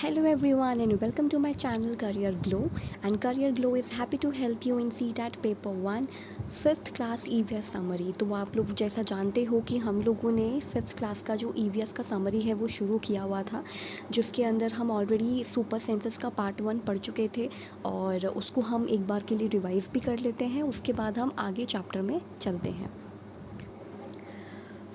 Hello everyone and welcome to my channel Career Glow, and Career Glow is happy to help you in CTET Paper 1 5th class EVS summary. तो आप लोग जैसा जानते हो कि हम लोगों ने 5th क्लास का जो EVS का समरी है वो शुरू किया हुआ था, जिसके अंदर हम ऑलरेडी सुपर सेंसस का पार्ट 1 पढ़ चुके थे और उसको हम एक बार के लिए रिवाइज़ भी कर लेते हैं। उसके बाद हम आगे चैप्टर में चलते हैं।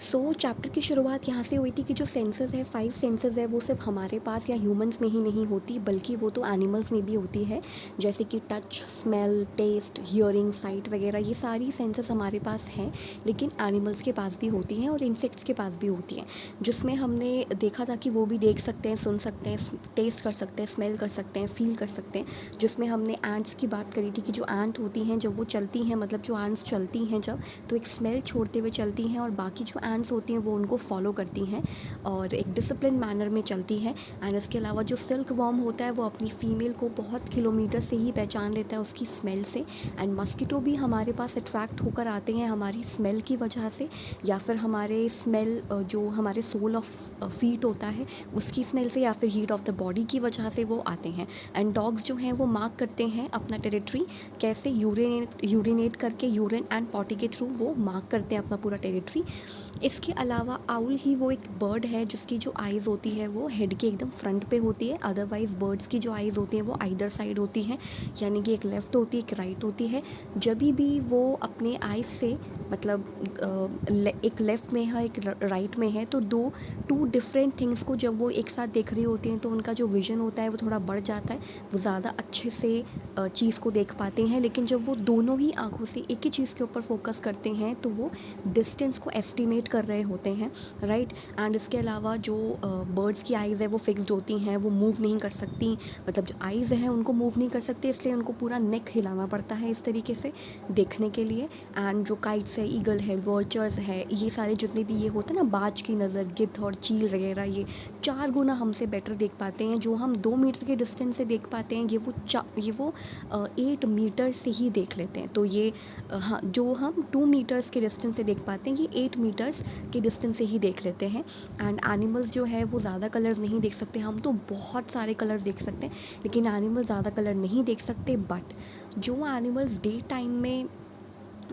चैप्टर की शुरुआत यहाँ से हुई थी कि जो सेंसस है 5 सेंसस है वो सिर्फ हमारे पास या ह्यूमंस में ही नहीं होती, बल्कि वो तो एनिमल्स में भी होती है, जैसे कि touch, smell, taste, hearing, sight वगैरह। ये सारी सेंसस हमारे पास हैं, लेकिन एनिमल्स के पास भी होती हैं और इंसेक्ट्स के पास भी होती हैं, जिसमें हमने देखा था कि वो भी देख सकते हैं, सुन सकते हैं, टेस्ट कर सकते हैं, स्मेल कर सकते हैं, फील कर सकते हैं। जिसमें हमने एंट्स की बात करी थी कि जो एंट होती हैं जब वो चलती हैं, मतलब जो एंट्स चलती हैं जब, तो एक स्मेल छोड़ते हुए चलती हैं और बाकी जो एंट्स होती हैं वो उनको फॉलो करती हैं और एक डिसिप्लिन मैनर में चलती है। एंड इसके अलावा जो सिल्क वॉर्म होता है वो अपनी फीमेल को बहुत किलोमीटर से ही पहचान लेता है उसकी स्मेल से। एंड मस्किटो भी हमारे पास अट्रैक्ट होकर आते हैं हमारी स्मेल की वजह से, या फिर हमारे स्मेल जो हमारे सोल ऑफ फीट होता है उसकी स्मेल से, या फिर हीट ऑफ द बॉडी की वजह से वो आते हैं। एंड डॉग्स जो हैं वो मार्क करते हैं अपना टेरिटरी, कैसे यूरिनेट करके, यूरिन एंड पॉटी के थ्रू वो मार्क करते हैं अपना पूरा टेरिटरी। इसके अलावा आउल ही वो एक बर्ड है जिसकी जो आइज़ होती है वो हेड के एकदम फ्रंट पे होती है। अदरवाइज़ बर्ड्स की जो आइज़ होती हैं वो आइदर साइड होती हैं, यानी कि एक लेफ़्ट होती है, एक राइट होती है। जब भी वो अपने आइज़ से, मतलब एक लेफ़्ट में है, एक राइट में है, तो टू डिफरेंट थिंग्स को जब वो एक साथ देख रही होती हैं तो उनका जो विज़न होता है वो थोड़ा बढ़ जाता है, वो ज़्यादा अच्छे से चीज़ को देख पाते हैं। लेकिन जब वो दोनों ही आँखों से एक ही चीज़ के ऊपर फोकस करते हैं तो वो डिस्टेंस को एस्टिमेट कर रहे होते हैं, राइट। एंड इसके अलावा जो बर्ड्स की आइज़ है वो फिक्स्ड होती हैं, वो मूव नहीं कर सकती, मतलब जो आइज़ हैं उनको मूव नहीं कर सकते, इसलिए उनको पूरा नेक हिलाना पड़ता है इस तरीके से देखने के लिए। एंड जो काइट्स है, ईगल है, वर्चर्स है, ये सारे जितने भी ये होते हैं ना, बाज की नज़र, गिद्ध और चील वगैरह, ये 4 गुना हमसे बेटर देख पाते हैं। जो हम 2 मीटर के डिस्टेंस से देख पाते हैं ये वो 8 मीटर से ही देख लेते हैं। तो ये हाँ, जो हम 2 मीटर्स के डिस्टेंस से देख पाते हैं ये 8 मीटर्स के डिस्टेंस से ही देख लेते हैं। एंड एनिमल्स जो है वो ज़्यादा कलर्स नहीं देख सकते, हम तो बहुत सारे कलर्स देख सकते हैं, लेकिन एनिमल ज़्यादा कलर नहीं देख सकते। बट जो एनिमल्स डे टाइम में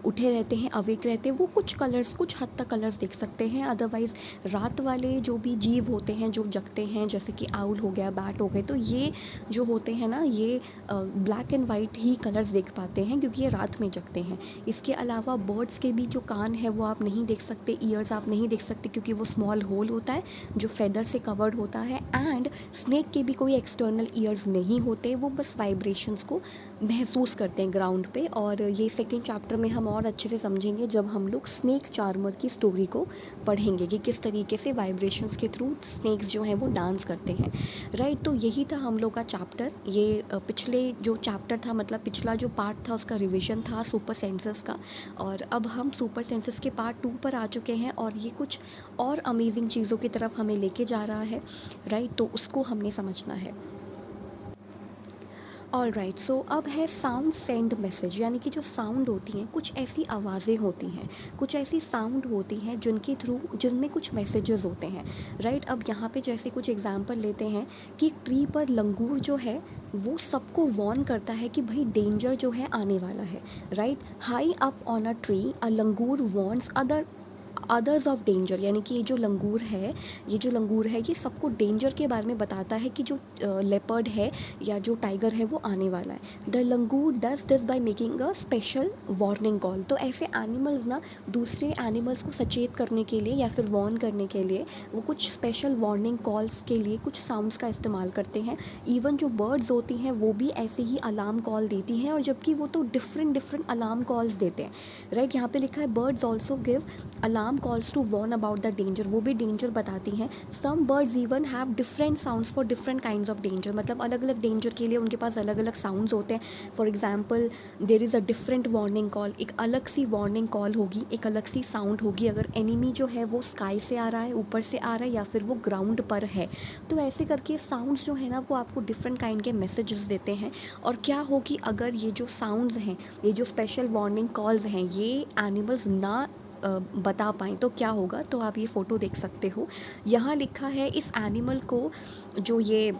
उठे रहते हैं, अवेक रहते हैं, वो कुछ हद तक कलर्स देख सकते हैं। अदरवाइज़ रात वाले जो भी जीव होते हैं जो जगते हैं, जैसे कि आउल हो गया, बैट हो गए, तो ये जो होते हैं ना, ये black and white he colours देख पाते हैं क्योंकि ये रात में जगते हैं। इसके अलावा बर्ड्स के भी जो कान है वो आप नहीं देख सकते, ईयर्स आप नहीं देख सकते क्योंकि वो स्मॉल होल होता है जो फेदर से कवर्ड होता है। एंड स्नेक के भी कोई एक्सटर्नल ईयर्स नहीं होते, वो बस वाइब्रेशंस को महसूस करते हैं ग्राउंड पे। और ये सेकेंड चैप्टर में हम और अच्छे से समझेंगे जब हम लोग स्नेक चार्मर की स्टोरी को पढ़ेंगे कि किस तरीके से वाइब्रेशंस के थ्रू स्नेक्स जो हैं वो डांस करते हैं, राइट। तो यही था हम लोग का चैप्टर। ये पिछले जो चैप्टर था, मतलब पिछला जो पार्ट था उसका रिवीजन था सुपर सेंसस का, और अब हम सुपर सेंसस के पार्ट 2 पर आ चुके हैं और ये कुछ और अमेजिंग चीज़ों की तरफ हमें लेके जा रहा है, राइट। तो उसको हमने समझना है। ऑल राइट, सो अब है साउंड सेंड मैसेज, यानी कि जो साउंड होती हैं, कुछ ऐसी आवाज़ें होती हैं, कुछ ऐसी साउंड होती हैं जिनमें कुछ मैसेजेस होते हैं, राइट। अब यहाँ पे जैसे कुछ एग्जांपल लेते हैं कि ट्री पर लंगूर जो है वो सबको वार्न करता है कि भाई डेंजर जो है आने वाला है, right. High up on a tree a langur warns others of danger, यानी कि ये जो लंगूर है ये सबको डेंजर के बारे में बताता है कि जो लेपर्ड है या जो टाइगर है वो आने वाला है। The langur does this by making a special warning call. तो ऐसे एनिमल्स ना दूसरे एनिमल्स को सचेत करने के लिए या फिर वार्न करने के लिए वो कुछ स्पेशल वार्निंग कॉल्स के लिए कुछ साउंड्स का इस्तेमाल करते हैं। इवन जो बर्ड्स होती हैं वो भी ऐसे ही अलार्म कॉल देती हैं, और जबकि वो तो डिफरेंट अलार्म कॉल्स देते हैं, राइट। यहाँ पे लिखा है birds also give alarm calls to warn about the danger, वो भी डेंजर बताती हैं। Some birds even have different sounds for different kinds of danger, मतलब अलग अलग डेंजर के लिए उनके पास अलग अलग साउंड्स होते हैं। For example there is a different warning call, एक अलग सी वार्निंग कॉल होगी, एक अलग सी साउंड होगी अगर एनिमी जो है वो स्काई से आ रहा है, ऊपर से आ रहा है, या फिर वो ग्राउंड पर है। तो ऐसे करके साउंड्स जो है ना वो आपको डिफरेंट काइंड के मैसेजेस देते हैं। और क्या हो कि अगर ये जो साउंड्स हैं, ये जो स्पेशल वार्निंग कॉल्स हैं, ये एनिमल्स ना बता पाएँ तो क्या होगा। तो आप ये फ़ोटो देख सकते हो, यहाँ लिखा है इस एनिमल को, जो ये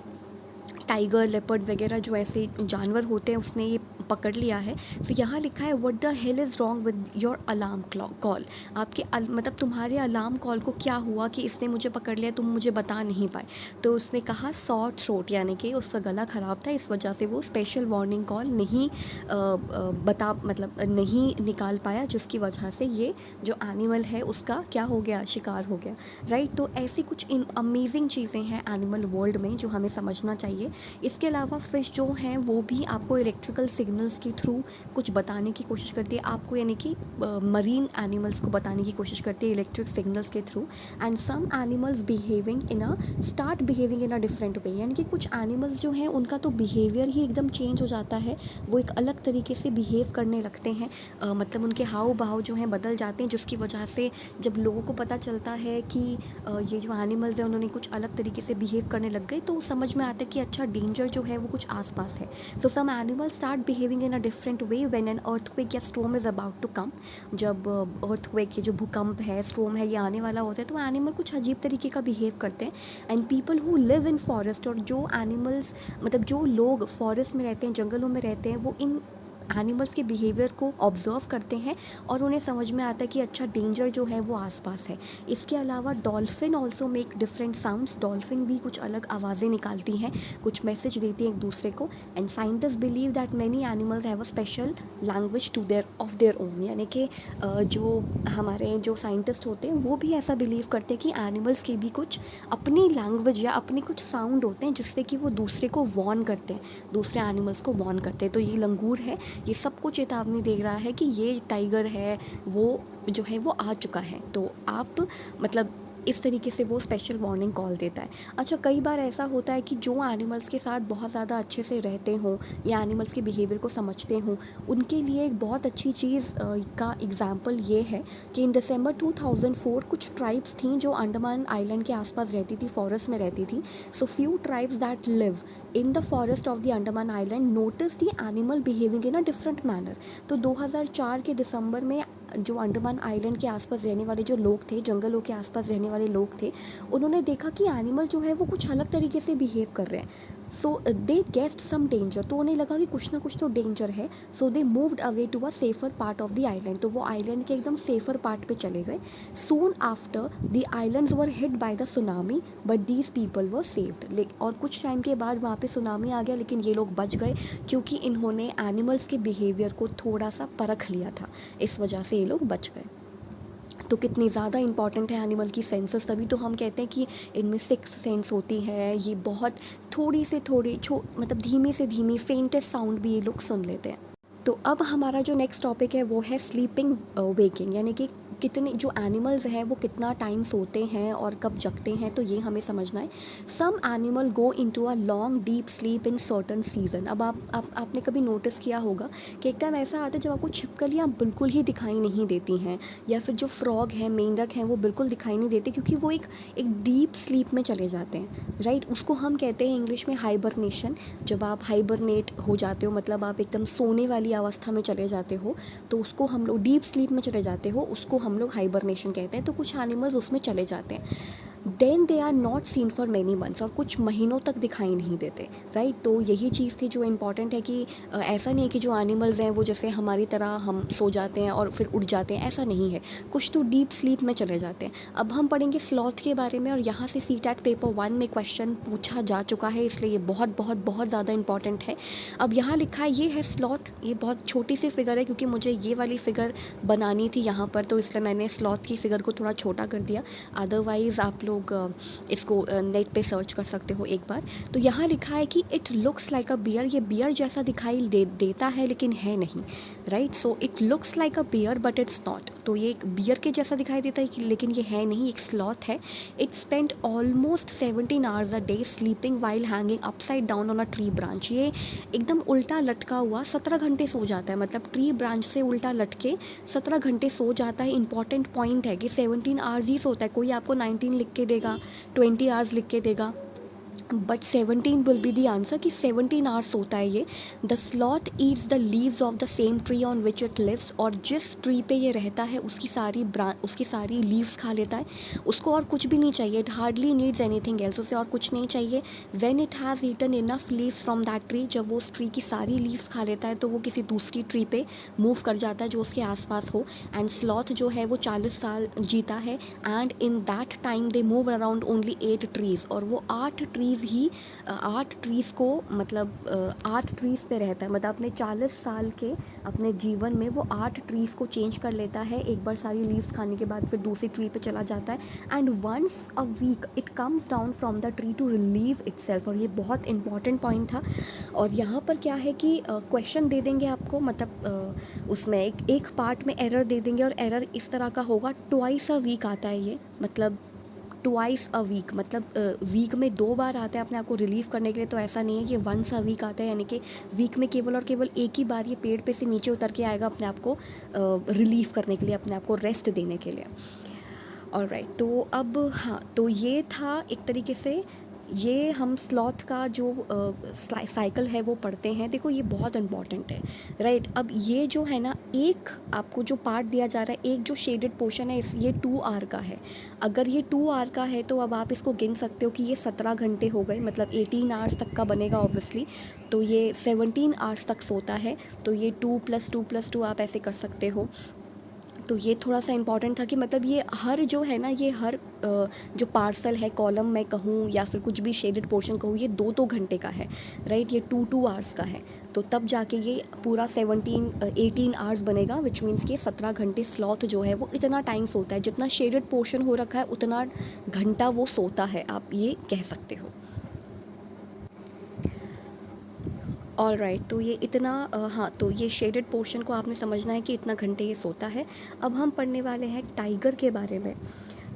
टाइगर, लेपर्ड वगैरह जो ऐसे जानवर होते हैं उसने ये पकड़ लिया है। तो यहाँ लिखा है what the hell is wrong with your alarm call, आपके मतलब तुम्हारे अलार्म कॉल को क्या हुआ कि इसने मुझे पकड़ लिया, तुम मुझे बता नहीं पाए। तो उसने कहा सॉर थ्रोट, यानी कि उसका गला ख़राब था, इस वजह से वो स्पेशल वार्निंग कॉल नहीं मतलब नहीं निकाल पाया, जिसकी वजह से ये जो एनिमल है उसका क्या हो गया, शिकार हो गया, राइट। तो ऐसी कुछ अमेजिंग चीज़ें हैं एनिमल वर्ल्ड में जो हमें समझना चाहिए। इसके अलावा फ़िश जो हैं वो भी आपको इलेक्ट्रिकल सिग्नल्स के थ्रू कुछ बताने की कोशिश करती है आपको, यानी कि मरीन एनिमल्स को बताने की कोशिश करती है इलेक्ट्रिक सिग्नल्स के through. And some animals start behaving in a different way, यानी कि कुछ एनिमल्स जो हैं उनका तो बिहेवियर ही एकदम चेंज हो जाता है, वो एक अलग तरीके से बिहेव करने लगते हैं, मतलब उनके हाव भाव जो हैं बदल जाते हैं, जिसकी वजह से जब लोगों को पता चलता है कि ये जो एनिमल्स हैं उन्होंने कुछ अलग तरीके से बिहेव करने लग गए, तो समझ में आता है कि अच्छा डेंजर जो है वो कुछ आसपास है। So some animals start behaving in a different way when an earthquake या storm is about to come. जब अर्थक्वेक, ये जो भूकंप है, स्टॉर्म है, ये आने वाला होता है, तो एनिमल कुछ अजीब तरीके का बिहेव करते हैं। And people who live in forest, और जो एनिमल्स मतलब जो लोग फॉरेस्ट में रहते हैं, जंगलों में रहते हैं, वो इन एनिमल्स के बिहेवियर को ऑब्ज़र्व करते हैं और उन्हें समझ में आता है कि अच्छा डेंजर जो है वो आसपास है। इसके अलावा dolphin also make different sounds, dolphin भी कुछ अलग आवाज़ें निकालती हैं, कुछ मैसेज देती हैं एक दूसरे को। And scientist believe that many animals have a special language of their own, यानी कि जो हमारे जो साइंटिस्ट होते हैं वो भी ऐसा बिलीव करते हैं कि एनिमल्स के भी कुछ अपनी लैंग्वेज या अपने कुछ साउंड होते हैं जिससे कि वो दूसरे को वॉर्न करते हैं, दूसरे एनिमल्स को वॉर्न करते हैं। तो ये लंगूर है, ये सबको चेतावनी दे रहा है कि ये टाइगर है वो जो है वो आ चुका है, तो आप मतलब इस तरीके से वो स्पेशल वार्निंग कॉल देता है। अच्छा, कई बार ऐसा होता है कि जो एनिमल्स के साथ बहुत ज़्यादा अच्छे से रहते हों या एनिमल्स के बिहेवियर को समझते हों, उनके लिए एक बहुत अच्छी चीज़ का एग्ज़ाम्पल ये है कि इन दिसंबर 2004 कुछ ट्राइब्स थी जो अंडमान आइलैंड के आसपास रहती थी, फॉरेस्ट में रहती थी। So few tribes that live in the forest of the Andaman island notice the animal behaving in a different manner. तो 2004 के दिसंबर में जो अंडमान आइलैंड के आसपास रहने वाले जो लोग थे, जंगलों के आसपास रहने वाले लोग थे, उन्होंने देखा कि एनिमल जो है वो कुछ अलग तरीके से बिहेव कर रहे हैं। सो दे गेस्ड सम डेंजर, तो उन्हें लगा कि कुछ ना कुछ तो डेंजर है। So they moved away to a safer part of the island, तो वो आइलैंड के एकदम सेफर पार्ट पे चले गए। Soon after the islands were hit by the tsunami but these people were saved. और कुछ टाइम के बाद वहाँ पे सुनामी आ गया, लेकिन ये लोग बच गए क्योंकि इन्होंने एनिमल्स के बिहेवियर को थोड़ा सा परख लिया था, इस वजह से ये लोग बच गए। तो कितनी ज़्यादा इंपॉर्टेंट है एनिमल की सेंसेस, तभी तो हम कहते हैं कि इनमें 6 सेंस होती है। ये बहुत थोड़ी से थोड़ी मतलब धीमी से धीमी फेंटेस्ट साउंड भी ये लोग सुन लेते हैं। तो अब हमारा जो नेक्स्ट टॉपिक है वो है स्लीपिंग वेकिंग, यानी कि कितने जो एनिमल्स हैं वो कितना टाइम सोते हैं और कब जगते हैं, तो ये हमें समझना है। Some animal go into a long deep sleep in certain season. अब आपने कभी नोटिस किया होगा कि एक टाइम ऐसा आता है जब आपको छिपकलियाँ बिल्कुल ही दिखाई नहीं देती हैं, या फिर जो फ्रॉग हैं, मेंढक हैं, वो बिल्कुल दिखाई नहीं देते क्योंकि वो एक डीप स्लीप में चले जाते हैं, राइट। उसको हम कहते हैं इंग्लिश में हाइबरनेशन। जब आप हाइबरनेट हो जाते हो, मतलब आप एकदम सोने वाली अवस्था में चले जाते हो, तो उसको हम लोग डीप स्लीप में चले जाते हो, उसको हम लोग हाइबरनेशन कहते हैं। तो कुछ एनिमल्स उसमें चले जाते हैं। Then they are not seen for many months, और कुछ महीनों तक दिखाई नहीं देते, राइट। तो यही चीज़ थी जो इम्पॉर्टेंट है कि ऐसा नहीं है कि जो एनिमल्स हैं वो जैसे हमारी तरह हम सो जाते हैं और फिर उठ जाते हैं, ऐसा नहीं है। कुछ तो डीप स्लीप में चले जाते हैं। अब हम पढ़ेंगे स्लॉथ के बारे में, और यहाँ से सीटैट पेपर 1 में क्वेश्चन पूछा जा चुका है, इसलिए ये बहुत बहुत बहुत ज़्यादा इंपॉर्टेंट है। अब यहाँ लिखा है, ये है स्लॉथ। ये बहुत छोटी सी फिगर है क्योंकि मुझे ये वाली फ़िगर बनानी थी यहाँ पर, तो इसलिए मैंने स्लॉथ की फ़िगर को थोड़ा छोटा कर दिया। अदरवाइज़ आप लोग इसको नेट पे सर्च कर सकते हो एक बार। तो यहाँ लिखा है कि it looks like a bear, ये बियर जैसा दिखाई देता है लेकिन है नहीं, right. So it looks like a bear but it's not. तो ये एक बियर के जैसा दिखाई देता है लेकिन ये है नहीं, एक स्लॉथ है। It spend almost 17 hours a day sleeping while hanging upside down on a tree branch. ये एकदम उल्टा लटका हुआ 17 घंटे सो जाता है, मतलब ट्री ब्रांच से उल्टा लटके 17 घंटे सो जाता है। इंपॉर्टेंट पॉइंट है कि 17 आवर्स ही सोता है, कोई आपको 19 लिख के देगा, 20 आवर्स लिख के देगा, but 17 will be the answer कि 17 आवर्स सोता है ये। The sloth eats the leaves of the same tree on which it lives, और जिस ट्री पे ये रहता है उसकी सारी लीव्स खा लेता है। उसको और कुछ भी नहीं चाहिए, it hardly needs anything else, उसे और कुछ नहीं चाहिए। When it has eaten enough leaves from that tree, जब वो उस ट्री की सारी लीव्स खा लेता है तो वो किसी दूसरी ट्री पे मूव कर जाता है जो उसके आसपास हो। एंड स्लॉथ जो है वो 40 साल जीता है। And in that time they move around only 8 trees, और वो 8 ट्रीज़ ही 8 ट्रीज़ को मतलब 8 ट्रीज़ पे रहता है। मतलब अपने 40 साल के अपने जीवन में वो 8 ट्रीज़ को चेंज कर लेता है। एक बार सारी लीव्स खाने के बाद फिर दूसरी ट्री पे चला जाता है। And once a week it comes down from the tree to relieve itself. और ये बहुत इंपॉर्टेंट पॉइंट था। और यहाँ पर क्या है कि क्वेश्चन दे देंगे आपको, मतलब उसमें एक पार्ट में एरर दे देंगे, और एरर इस तरह का होगा, ट्वाइस अ वीक आता है ये, मतलब ट्वाइस अ वीक, मतलब वीक में 2 बार आता है अपने आप को रिलीव करने के लिए। तो ऐसा नहीं है कि वंस अ वीक आता है, यानी कि वीक में केवल और केवल एक ही बार ये पेड़ पे से नीचे उतर के आएगा अपने आप को रिलीव करने के लिए, अपने आप को रेस्ट देने के लिए। ऑलराइट, तो अब हाँ, तो ये था एक तरीके से, ये हम स्लॉथ का जो साइकिल है वो पढ़ते हैं। देखो ये बहुत इंपॉर्टेंट है, राइट। अब ये जो है ना, एक आपको जो पार्ट दिया जा रहा है, एक जो शेडेड पोर्शन है, ये 2 आवर का है। अगर ये 2 आवर का है तो अब आप इसको गिन सकते हो कि ये 17 घंटे हो गए, मतलब 18 आवर्स तक का बनेगा ऑब्वियसली। तो ये 17 आवर्स तक सोता है। तो ये 2 + 2 + 2 आप ऐसे कर सकते हो। तो ये थोड़ा सा इंपॉर्टेंट था कि मतलब ये हर जो है ना, ये हर जो पार्सल है, कॉलम मैं कहूँ या फिर कुछ भी शेडेड पोर्शन कहूँ, ये 2-2 घंटे का है, राइट। ये 2-2 आवर्स का है। तो तब जाके ये पूरा 18 आवर्स बनेगा, विच मीन्स कि 17 घंटे स्लॉथ जो है वो इतना टाइम सोता है, जितना शेडेड पोर्शन हो रखा है उतना घंटा वो सोता है, आप ये कह सकते हो। ऑल राइट, तो ये इतना हाँ, तो ये शेडेड पोर्शन को आपने समझना है कि इतना घंटे ये सोता है। अब हम पढ़ने वाले हैं टाइगर के बारे में,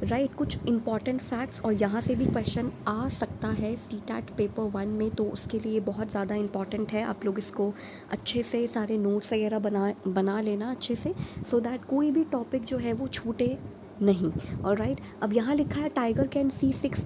राइट। कुछ इंपॉर्टेंट फैक्ट्स, और यहाँ से भी क्वेश्चन आ सकता है सीटैट पेपर 1 में, तो उसके लिए बहुत ज़्यादा इंपॉर्टेंट है। आप लोग इसको अच्छे से सारे नोट्स वगैरह बना लेना अच्छे से, सो दैट कोई भी टॉपिक जो है वो छूटे नहीं। ऑल राइट, अब यहाँ लिखा है tiger can see 6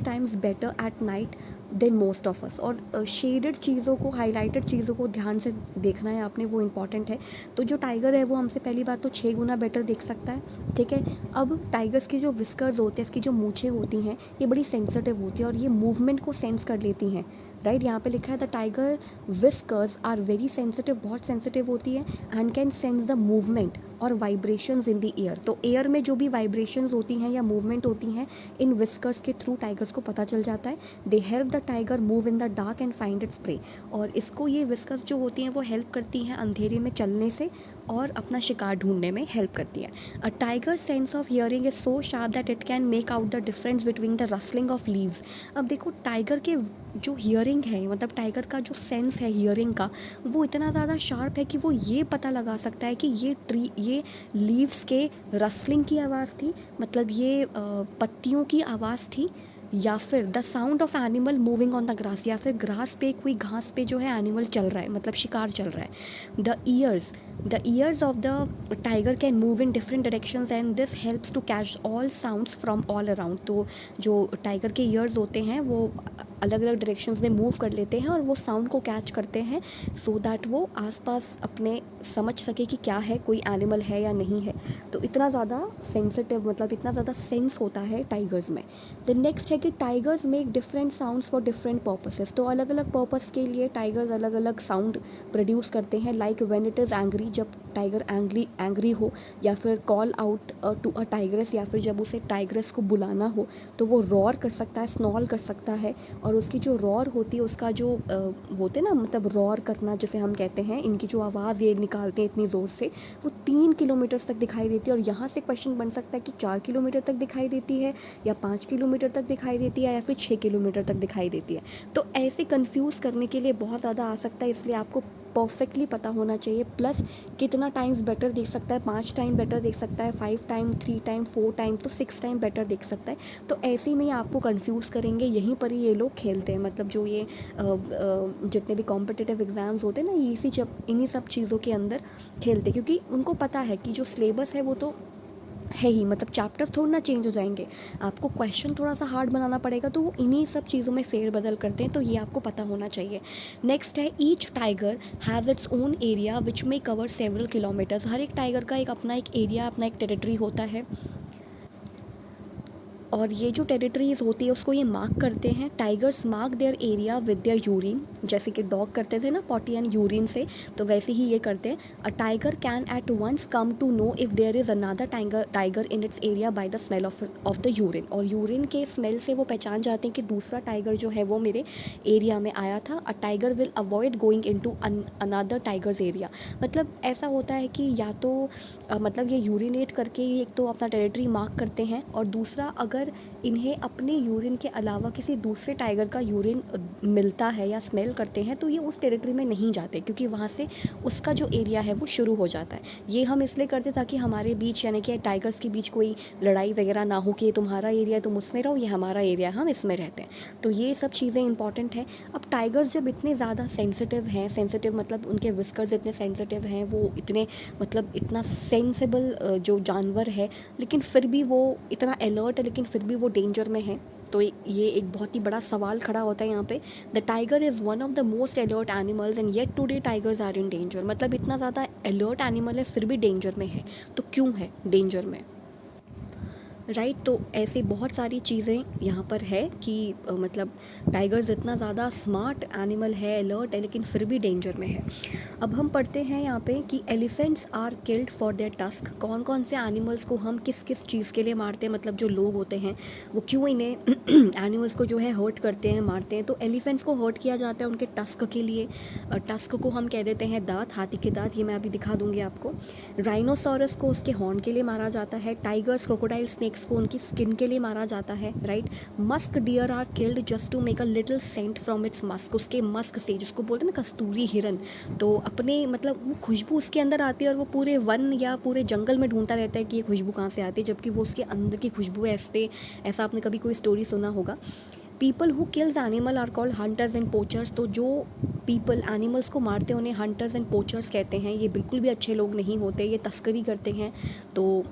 times better at night than most of us. और शेडेड चीज़ों को, हाईलाइटेड चीज़ों को ध्यान से देखना है आपने, वो इंपॉर्टेंट है। तो जो टाइगर है वो हमसे पहली बात तो 6 गुना बेटर देख सकता है, ठीक है। अब टाइगर्स के जो विस्कर्स होते हैं, इसकी जो मूछें होती हैं, ये बड़ी सेंसिटिव होती है और ये मूवमेंट को सेंस कर लेती हैं, राइट। यहाँ पे लिखा है the tiger whiskers are very sensitive, बहुत सेंसिटिव होती है, and can sense the movement और वाइब्रेशंस इन द एयर। तो एयर में जो भी वाइब्रेशंस होती हैं या मूवमेंट होती हैं, इन विस्कर्स के थ्रू टाइगर्स को पता चल जाता है। They help the tiger move in the dark and find its prey. और इसको ये विस्कर्स जो होती हैं वो हेल्प करती हैं अंधेरे में चलने से और अपना शिकार ढूंढने में हेल्प करती है। A tiger sense of hearing is so sharp that it can make out the difference between the rustling of leaves. अब देखो टाइगर के जो हियरिंग है, मतलब टाइगर का जो सेंस है हियरिंग का, वो इतना ज़्यादा शार्प है कि वो ये पता लगा सकता है कि ये लीव्स के रसलिंग की आवाज़ थी, मतलब ये पत्तियों की आवाज़ थी, या फिर the sound of animal moving on the grass, या फिर ग्रास पे, कोई घास पे जो है एनिमल चल रहा है, मतलब शिकार चल रहा है। The ears of the tiger can move in different directions and this helps to catch all sounds from all around. तो जो टाइगर के ईयर्स होते हैं वो अलग अलग डायरेक्शंस में मूव कर लेते हैं और वो साउंड को कैच करते हैं, सो दैट वो आसपास अपने समझ सके कि क्या है, कोई एनिमल है या नहीं है। तो इतना ज़्यादा सेंसिटिव, मतलब इतना ज़्यादा सेंस होता है टाइगर्स में। द नेक्स्ट है कि tigers make different sounds for different purposes. तो अलग अलग पर्पस के लिए टाइगर्स अलग अलग साउंड प्रोड्यूस करते हैं, like when it is angry, जब टाइगर एंग्री हो, या फिर call out to a tigress, या फिर जब उसे टाइग्रेस को बुलाना हो तो वो रॉर कर सकता है, स्नॉल कर सकता है। और उसकी जो रॉर होती है, उसका जो होते ना, मतलब रॉर करना जैसे हम कहते हैं, इनकी जो आवाज़ ये निकालते हैं इतनी ज़ोर से, वो 3 किलोमीटर तक दिखाई देती है। और यहाँ से क्वेश्चन बन सकता है कि 4 किलोमीटर तक दिखाई देती है, या 5 किलोमीटर तक दिखाई देती है, या फिर 6 किलोमीटर तक दिखाई देती है। तो ऐसे कंफ्यूज करने के लिए बहुत ज़्यादा आ सकता है, इसलिए आपको परफेक्टली पता होना चाहिए। प्लस कितना टाइम्स बेटर देख सकता है, 5 टाइम बेटर देख सकता है, 5 टाइम, 3 टाइम, 4 टाइम, तो 6 टाइम बेटर देख सकता है। तो ऐसे में आपको कंफ्यूज करेंगे, यहीं पर ही ये लोग खेलते हैं। मतलब जो ये जितने भी कॉम्पिटिटिव एग्ज़ाम्स होते हैं ना, ये इन्हीं सब चीज़ों के अंदर खेलते हैं, क्योंकि उनको पता है कि जो सिलेबस है वो तो है ही, मतलब चैप्टर्स थोड़ा ना चेंज हो जाएंगे, आपको क्वेश्चन थोड़ा सा हार्ड बनाना पड़ेगा, तो वो इन्हीं सब चीज़ों में फेरबदल करते हैं, तो ये आपको पता होना चाहिए। नेक्स्ट है each tiger has its own area which में कवर सेवरल किलोमीटर्स। हर एक टाइगर का एक अपना एक एरिया, अपना एक टेरिटरी होता है, और ये जो टेरिटरीज़ होती है उसको ये मार्क करते हैं। Tigers mark their area with their urine, जैसे कि डॉग करते थे ना पॉटी एंड यूरिन से, तो वैसे ही ये करते हैं। A tiger can at once come to know if there is another tiger in its area by the smell of the urine, और यूरिन के स्मेल से वो पहचान जाते हैं कि दूसरा टाइगर जो है वो मेरे एरिया में आया था। A tiger will avoid going into another tiger's area. मतलब ऐसा होता है कि या तो मतलब ये यूरिनेट करके एक तो अपना टेरिटरी मार्क करते हैं, और दूसरा अगर इन्हें अपने यूरिन के अलावा किसी दूसरे टाइगर का यूरिन मिलता है या स्मेल करते हैं, तो ये उस टेरिटरी में नहीं जाते, क्योंकि वहाँ से उसका जो एरिया है वो शुरू हो जाता है। ये हम इसलिए करते ताकि हमारे बीच, यानी कि टाइगर्स के बीच कोई लड़ाई वगैरह ना हो कि ये तुम्हारा एरिया है तुम उसमें रहो, ये हमारा एरिया है हम इसमें रहते हैं। तो ये सब चीज़ें इंपॉर्टेंट हैं। अब टाइगर्स जब इतने ज़्यादा सेंसिटिव हैं, सेंसिटिव मतलब उनके विस्कर्स इतने सेंसिटिव हैं, वो इतने मतलब इतना सेंसिबल जो जानवर है, लेकिन फिर भी वो इतना अलर्ट है, लेकिन फिर भी वो डेंजर में है। तो ये एक बहुत ही बड़ा सवाल खड़ा होता है यहाँ पे। The tiger is one of the most alert animals and yet today tigers are in danger. मतलब इतना ज़्यादा अलर्ट एनिमल है फिर भी डेंजर में है, तो क्यों है डेंजर में, राइट। तो ऐसे बहुत सारी चीज़ें यहाँ पर है कि मतलब टाइगर्स इतना ज़्यादा स्मार्ट एनिमल है, अलर्ट है, लेकिन फिर भी डेंजर में है। अब हम पढ़ते हैं यहाँ पे कि elephants are killed for their tusk. कौन कौन से एनिमल्स को हम किस किस चीज़ के लिए मारते हैं, मतलब जो लोग होते हैं वो क्यों इन्हें एनिमल्स को जो है हर्ट करते हैं, मारते हैं। तो एलिफेंट्स को हर्ट किया जाता है उनके टस्क के लिए। टस्क को हम कह देते हैं दांत, हाथी के दांत, ये मैं अभी दिखा दूंगी आपको। राइनोसोरस को उसके हॉर्न के लिए मारा जाता है। टाइगर्स, क्रोकोडाइल, स्नेक्स को उनकी स्किन के लिए मारा जाता है, right. Musk deer are killed just to make a little scent from its musk. उसके मस्क से, जिसको बोलते हैं ना कस्तूरी हिरन, तो अपने मतलब वो खुशबू उसके अंदर आती है और वो पूरे वन या पूरे जंगल में ढूंढता रहता है कि ये खुशबू कहाँ से आती है, जबकि वो उसके अंदर की खुशबू है। ऐसे ऐसा आपने कभी कोई स्टोरी सुना होगा। People who kills animal are called hunters and poachers. तो जो पीपल एनिमल्स को मारते हैं उन्हें हंटर्स एंड पोचर्स कहते हैं। ये बिल्कुल भी अच्छे लोग नहीं होते, ये तस्करी करते हैं। तो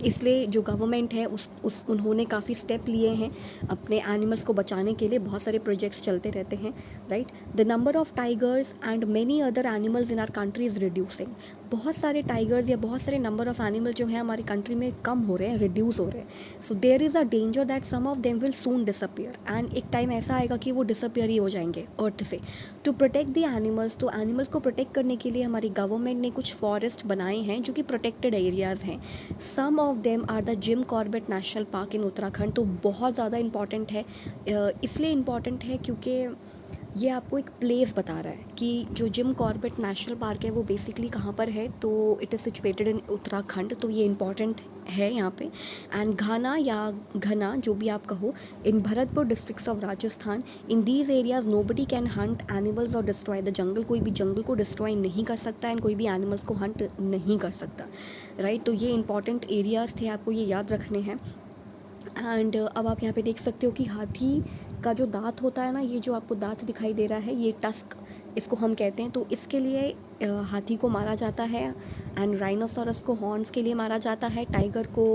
इसलिए जो गवर्नमेंट है उस उन्होंने काफ़ी स्टेप लिए हैं अपने एनिमल्स को बचाने के लिए। बहुत सारे प्रोजेक्ट्स चलते रहते हैं, right. The number of tigers and many other animals in our country is reducing. बहुत सारे टाइगर्स या बहुत सारे नंबर ऑफ एनिमल जो है हमारी कंट्री में कम हो रहे हैं, रिड्यूस हो रहे हैं। So there is a danger that some of them will soon disappear. And एक टाइम ऐसा आएगा कि वो डिसअपियर ही हो जाएंगे अर्थ से। टू प्रोटेक्ट द एनिमल्स, तो एनिमल्स को प्रोटेक्ट करने के लिए हमारी गवर्नमेंट ने कुछ फॉरेस्ट बनाए हैं जो कि प्रोटेक्टेड एरियाज़ हैं। Some of them are the Jim Corbett National Park in Uttarakhand. तो बहुत ज़्यादा इंपॉर्टेंट है, इसलिए इम्पॉर्टेंट है क्योंकि ये आपको एक प्लेस बता रहा है कि जो जिम कॉर्बेट नेशनल पार्क है वो बेसिकली कहाँ पर है, तो it is situated in Uttarakhand. तो ये इंपॉर्टेंट है यहाँ पे। एंड घाना या घना, जो भी आप कहो, in Bharatpur districts of Rajasthan. In these areas nobody can hunt animals और डिस्ट्रॉय द जंगल। कोई भी जंगल को डिस्ट्रॉय नहीं कर सकता एंड कोई भी एनिमल्स को हंट नहीं कर सकता, राइट। तो ये इंपॉर्टेंट एरियाज़ थे, आपको ये याद रखने हैं। एंड अब आप यहाँ पे देख सकते हो कि हाथी का जो दांत होता है ना, ये जो आपको दांत दिखाई दे रहा है, ये टस्क इसको हम कहते हैं। तो इसके लिए हाथी को मारा जाता है। एंड राइनोसोरस को हॉर्न्स के लिए मारा जाता है। टाइगर को,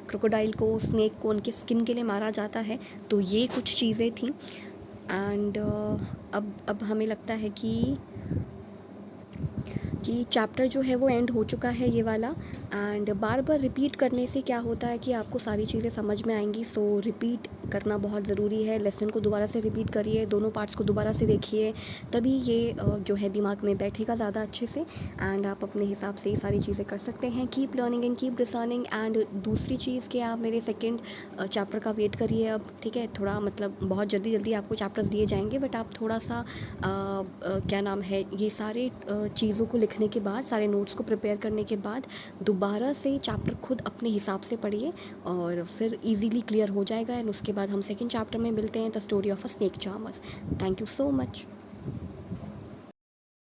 क्रोकोडाइल को, स्नेक को उनके स्किन के लिए मारा जाता है। तो ये कुछ चीज़ें थी। एंड अब हमें लगता है कि चैप्टर जो है वो एंड हो चुका है, ये वाला। एंड बार बार रिपीट करने से क्या होता है कि आपको सारी चीज़ें समझ में आएंगी। सो रिपीट करना बहुत ज़रूरी है। लेसन को दोबारा से रिपीट करिए, दोनों पार्ट्स को दोबारा से देखिए, तभी ये जो है दिमाग में बैठेगा ज़्यादा अच्छे से। एंड आप अपने हिसाब से ये सारी चीज़ें कर सकते हैं। Keep learning and keep discerning. And दूसरी चीज़ कि आप मेरे सेकेंड चैप्टर का वेट करिए अब, ठीक है। थोड़ा मतलब बहुत जल्दी जल्दी आपको चैप्टर्स दिए जाएंगे, बट आप थोड़ा सा क्या नाम है, ये सारे चीज़ों को लिखने के बाद, सारे नोट्स को प्रिपेयर करने के बाद दोबारा से चैप्टर खुद अपने हिसाब से पढ़िए और फिर इजीली क्लियर हो जाएगा। एंड उसके बाद हम सेकंड चैप्टर में मिलते हैं, the story of a snake charmers. Thank you so much.